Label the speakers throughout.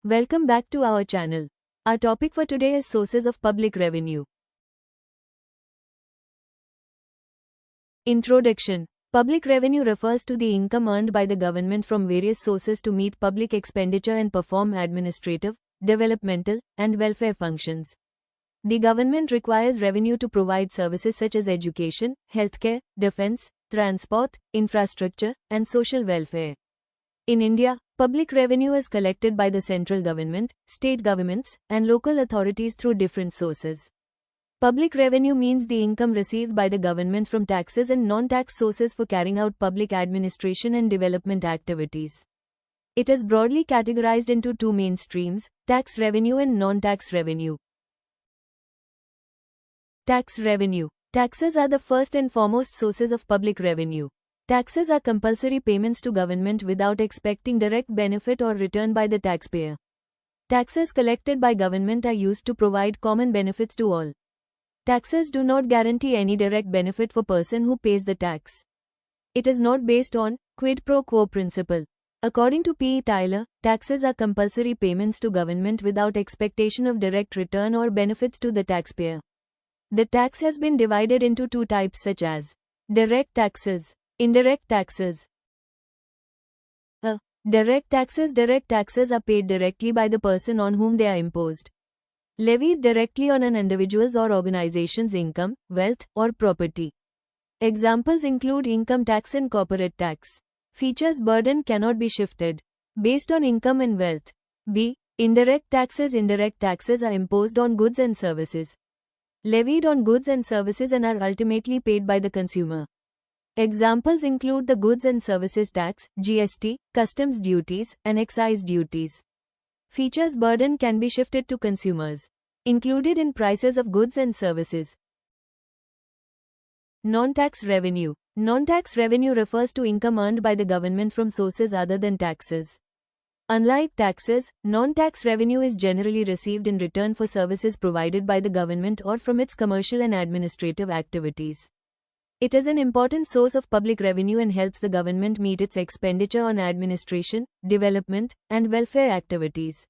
Speaker 1: Welcome back to our channel. Our topic for today is sources of public revenue. Introduction. Public revenue refers to the income earned by the government from various sources to meet public expenditure and perform administrative, developmental, and welfare functions. The government requires revenue to provide services such as education, healthcare, defense, transport, infrastructure, and social welfare. In India, public revenue is collected by the central government, state governments, and local authorities through different sources. Public revenue means the income received by the government from taxes and non-tax sources for carrying out public administration and development activities. It is broadly categorized into two main streams: tax revenue and non-tax revenue. Tax revenue. Taxes are the first and foremost sources of public revenue. Taxes are compulsory payments to government without expecting direct benefit or return by the taxpayer. Taxes collected by government are used to provide common benefits to all. Taxes do not guarantee any direct benefit for person who pays the tax. It is not based on quid pro quo principle. According to P. E. Tyler, taxes are compulsory payments to government without expectation of direct return or benefits to the taxpayer. The tax has been divided into two types such as direct taxes, indirect taxes. Direct taxes are paid directly by the person on whom they are imposed. Levied directly on an individual's or organization's income, wealth, or property. Examples include income tax and corporate tax. Features: burden cannot be shifted. Based on income and wealth. B. Indirect taxes. Indirect taxes are imposed on goods and services. Levied on goods and services and are ultimately paid by the consumer. Examples include the goods and services tax, GST, customs duties, and excise duties. Features: burden can be shifted to consumers. Included in prices of goods and services. Non-tax revenue. Non-tax revenue refers to income earned by the government from sources other than taxes. Unlike taxes, non-tax revenue is generally received in return for services provided by the government or from its commercial and administrative activities. It is an important source of public revenue and helps the government meet its expenditure on administration, development, and welfare activities.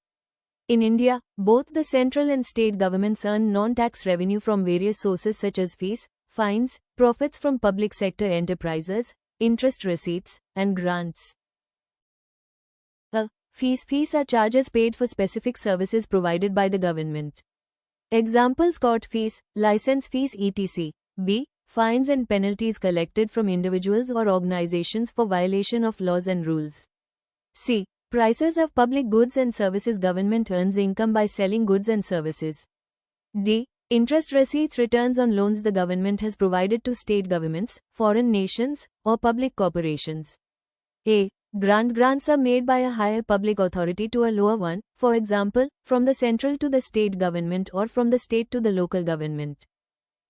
Speaker 1: In India, both the central and state governments earn non-tax revenue from various sources such as fees, fines, profits from public sector enterprises, interest receipts, and grants. Fees are charges paid for specific services provided by the government. Examples: court fees, license fees, etc. B. Fines and penalties collected from individuals or organizations for violation of laws and rules. C. Prices of public goods and services. Government earns income by selling goods and services. D. Interest receipts, returns on loans the government has provided to state governments, foreign nations, or public corporations. A. Grants are made by a higher public authority to a lower one, for example, from the central to the state government or from the state to the local government.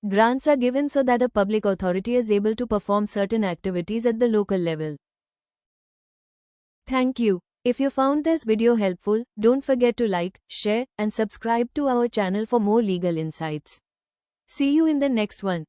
Speaker 1: Grants are given so that a public authority is able to perform certain activities at the local level. Thank you. If you found this video helpful, don't forget to like, share, and subscribe to our channel for more legal insights. See you in the next one.